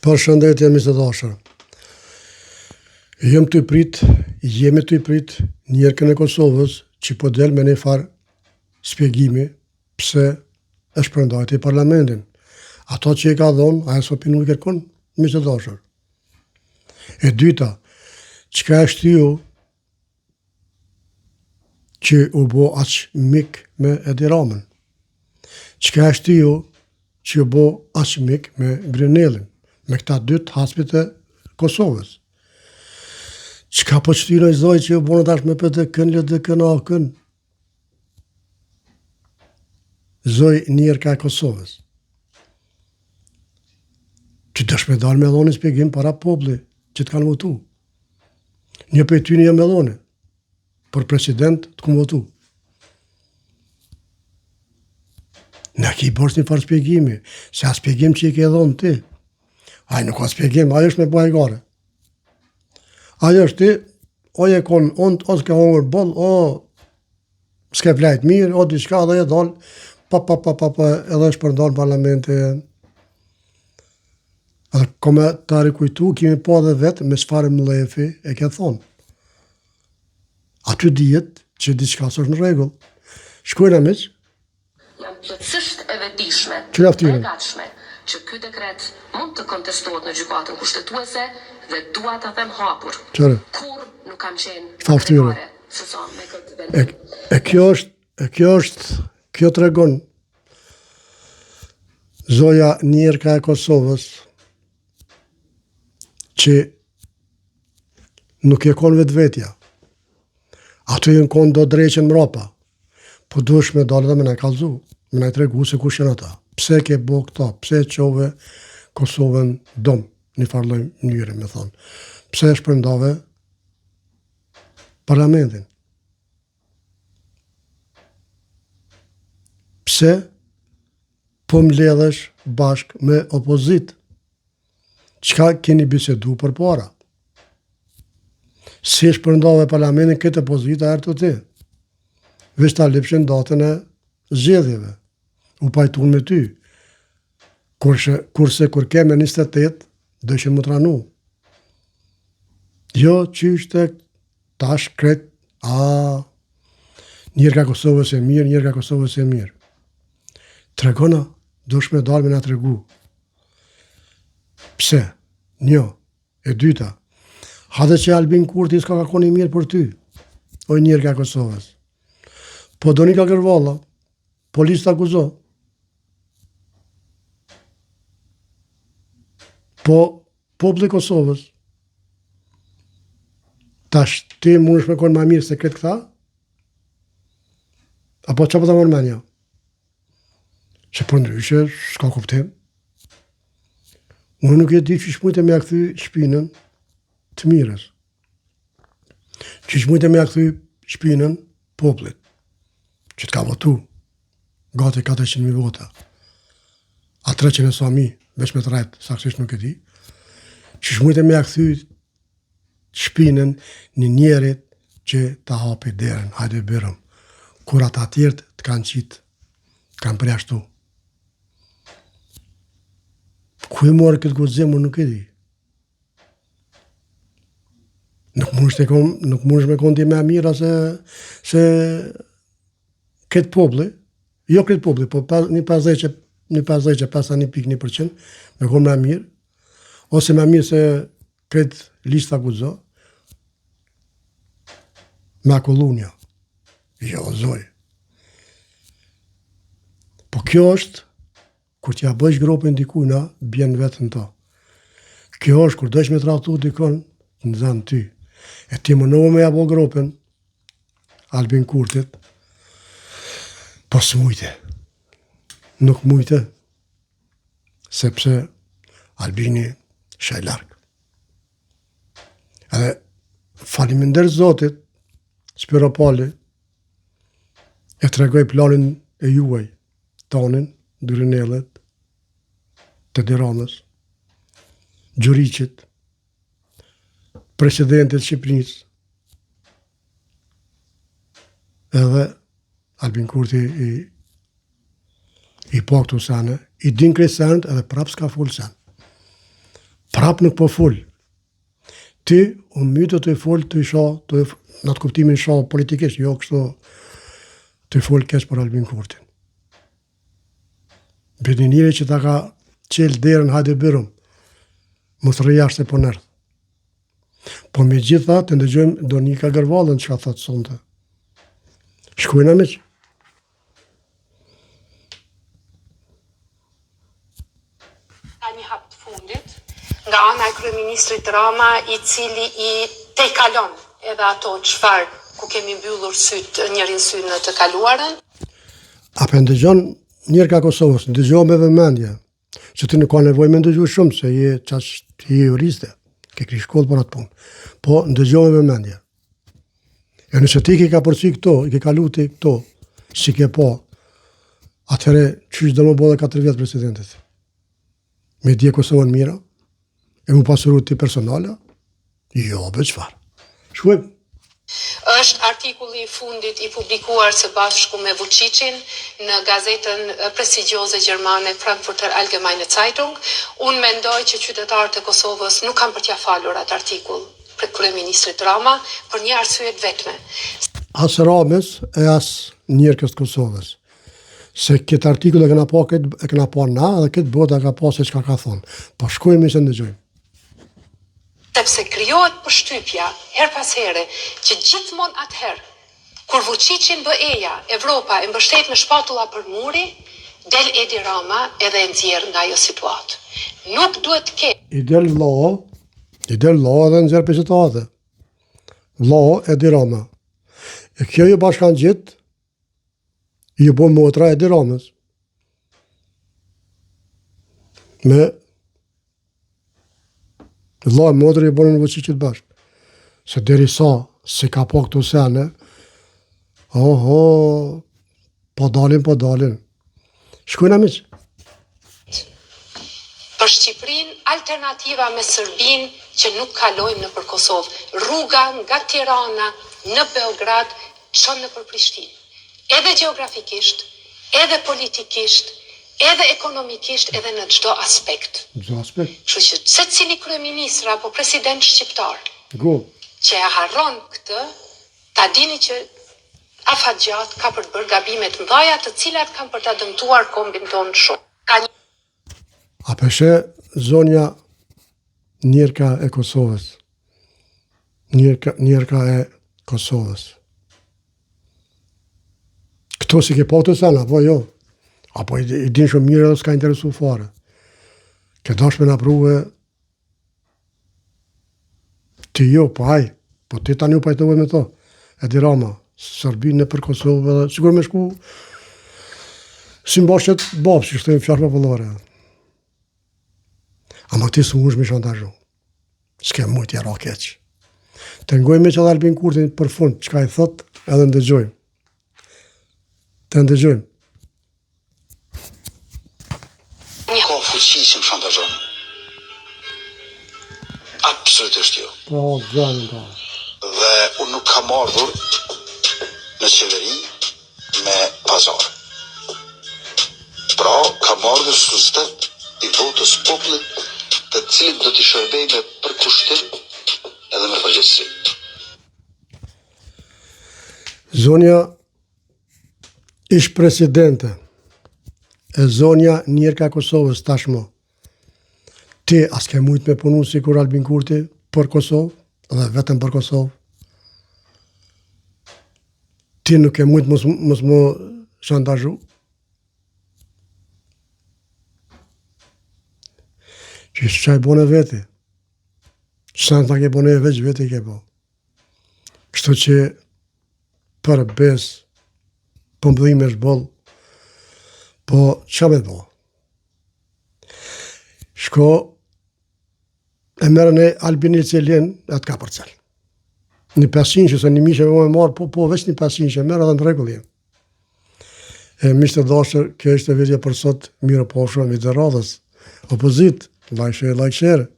Përshëndetje miq të dashur. Jemi të prit njerëkën e Kosovës që po del me një farë spjegimi pse është përndajt i parlamentin. Ato që i ka dhonë, ajo s'o pinu i kërkon, miq të dashur. E dyta, çka është ju që u bo aq mik me Edi Ramën? Çka është ju që u bo aq mik me Grenellin? Me këta dytë haspit e Kosovës. Çka po qëtyroj zoj që ju bonë tash me PDK-n, LDK-n, AK-n? Zoj njerëka e Kosovës. Që dësh me dalë me dhoni spjegim para populli që të kanë votu. Një për ty një me dhoni, për president të këmë votu. Në ki bërës një farë spjegimi, se a spjegim që i ke dhonë ti. Aj nuk ka spjegim, ajo është me bëjë gare. Ajo është ti, o je konë ondë, o s'ke hongër boll, o s'ke flajt mirë, o diçka dhe je dalë, edhe është përdalë parlamenti. Edhe kome të rikujtu, kemi po dhe vetë me çfarë mlefi e ke thonë. Aty dihet që diçka s'është në rregull. Shkojnë miq. Jam plotësisht e vetëdijshme, e gatshme që ky dekret mund të kontestohet në gjykatën kushtetuese dhe dua ta them hapur. Kur nuk kam qenë me këtë vendim. Kjo tregon zoja njerëka e Kosovës që nuk e konë vetvetja. Ato jenë konë do dreqen mrapa, po duhesh me dalë dhe me na kallzu, me na tregu se kush janë ata. Pse ke bo këta, pse qove Kosovën dom, një farloj mënyre me thonë. Pse shpërndave parlamentin. Pse po mbledhesh bashk me opozit. Çka keni bisedu për para? Si shpërndave parlamentin këtë opozita erë të ti. Veç ta lipshin datën e zgjedhjeve. U pajtun me ty. Kurse kur keme 28, dëshin më tranu. Jo, qyshte tash kret, njerëka Kosovës e mirë, njerëka Kosovës e mirë. Tregona, dush me dalë me nga tregu. Pse? Njo. E dyta, hadhe që Albin Kurti s'ka ka koni mirë për ty, o njerëka Kosovës. Po do një ka kërvalla, polis të akuzo. Po populli Kosovës, tash ti mundesh me konë ma mirë se këtë këta? Apo që po të mërë menja? Që për ndryshe, s'ka kuptim. Unë nuk e di që shmujtë me a këthy shpinën të mirës. Që shmujtë me a këthy shpinën popullit, që t'ka votu, gati 400.000 vota. A 300 e sa mi, veç me të rajtë, saksisht nuk e di, që shmujtë me a këthy shpinën një njerit që ta hapi derën, hajde bërëm, kur ata tjertë të kanë qitë, kanë përjashtu. Ku e morë këtë gudzim, nuk e di. Nuk mundesh me kondi me mira se këtë populli, jo këtë populli, po një 51.1% me konë me mirë, ose me mirë se këtë lista gudzo, me akulunja. Jo, zoj. Po kjo është, kur t'ja bëjsh gropin dikujna, bjen vetën ta. Kjo është, kur dojsh me trahtu dikon, në zanë ty. E ti më nëve me ja bo gropin, Albin Kurtit, po s'mujte. Nuk mujte, sepse Albini shaj larkë. Edhe faliminderit Zotit, Spiropali, e tregoj planin e juaj, tonin, Grenellit, të Edi Ramës, Gjuriqit, presidentit Shqipërisë, edhe Albin Kurti i po këtu sene, i din krejt senet edhe prap s'ka full sen. prap nuk po fol. Ti u mytë të fol të isha, në atë kuptimin isha politikisht, jo kështu të fol keq për Albin Kurtin. Bëni njëri që ta ka qelë derën hajde bërëm, mos rrëjashtë e po nërth. Po me gjitha të ndëgjojmë Donika Gërvallën që ka thotë sonte. Shkojna me që. Ka një hap të fundit nga ana e kryeministrit Rama, i cili i tejkalon edhe ato çfarë ku kemi mbyllur syt njërin sy në të kaluarën. Apo ndëgjon njërë ka Kosovës, ndëgjo me vëmendje, që ti nuk ka nevojë me ndëgju shumë, se je juriste, ke kri shkollë për atë punë, po ndëgjo me vëmendje. E nëse ti ke ka përsi këto, i ke kalu ti këto, si ke po, atëhere qysh do më bodhe 4 vjetë presidentit. Me dje Kosovën mira, e mu pasuru ti personale, jo, be qëfar. Shkujem. Është artikulli i fundit i publikuar së bashku me Vučićin në gazetën prestigjioze gjermane Frankfurter Allgemeine Zeitung. Unë mendoj që qytetarët e Kosovës nuk kanë për t'ia falur atë artikull për kryeministrit Rama për një arsye të vetme. As Ramës e as njerëkës të Kosovës. Se këtë artikull e këna pa na dhe këtë bota ka pa se çka ka thonë. Po shkojmë se ndëgjojmë. Sepse krijohet përshtypja her pas here që gjithmonë atëherë kur Vučićin BE-ja, Evropa e mbështet me shpatulla për muri, del Edi Rama edhe e nxjerr nga ajo situatë. Nuk duhet të ketë. I del vlla edhe nxjerr për situatë. Vlla Edi Rama. E kjo ju bashkan gjithë, ju bo motra Edi Ramës. Me vlla e motrë i bonën Vučićit bashkë. Se deri sa, se ka po këtu sene, po dalin. Shkojna miq. Për Shqipërinë, alternativa me Serbinë që nuk kalojmë në për Kosovë. Rruga nga Tirana në Beograd çon në për Prishtinë. Edhe gjeografikisht, edhe politikisht, edhe ekonomikisht, edhe në çdo aspekt. Kështu që secili kryeministër apo president shqiptar që e harron këtë, ta dini që afatgjat ka për të bërë gabime të mëdha, të cilat kanë për ta dëmtuar kombin tonë shumë. Ka një A peshe zonja njërka e Kosovës. Njërka e Kosovës. Këto si ke po të sana, apo jo? Apo i din shumë mirë edhe s'ka interesu fare. Ke dash me napruve ti jo, po haj, po ti tani u pajtove me to. Edi Rama, Serbinë në për Kosovë, dhe sigur me shku si mbashet babë, që shtojnë fjarë popullore. Ama ti së mush me shantazhu. S'ke mujt jara keq. Të ngojme që edhe Albin Kurtin për fund, që ka i thot, edhe ndëgjojmë. Të ndëgjojmë. Ka fuqi që më shantazhon. Absolutisht jo. Po, zënë ta. Dhe unë nuk kam ardhur në qeveri me pazar. Pra, kam ardhur suspekt i votës popullit, të cilët do t'i shërbej me përkushtim edhe me përgjegjësi. Zonja ish presidente e zonja njërka Kosovës tashmo. Ti as ke mujt me punu si kur Albin Kurti për Kosovë, dhe vetëm për Kosovë. Ti nuk ke mujt mos më shantazhu. Që që i bone veti. Që ta ke bone veç veti ke po. Kështu që për bes, për mbëdhime është bëllë, po që me bo? Shko, e merën e Albini Celien, e të ka për cel. Një 500 që se një mishe me marë, po veç një 500 që merë edhe në regullin. E mishtë të dashër, kjo është e vidja për sot, mirë po shumë i dhe radhës, opozit, like share.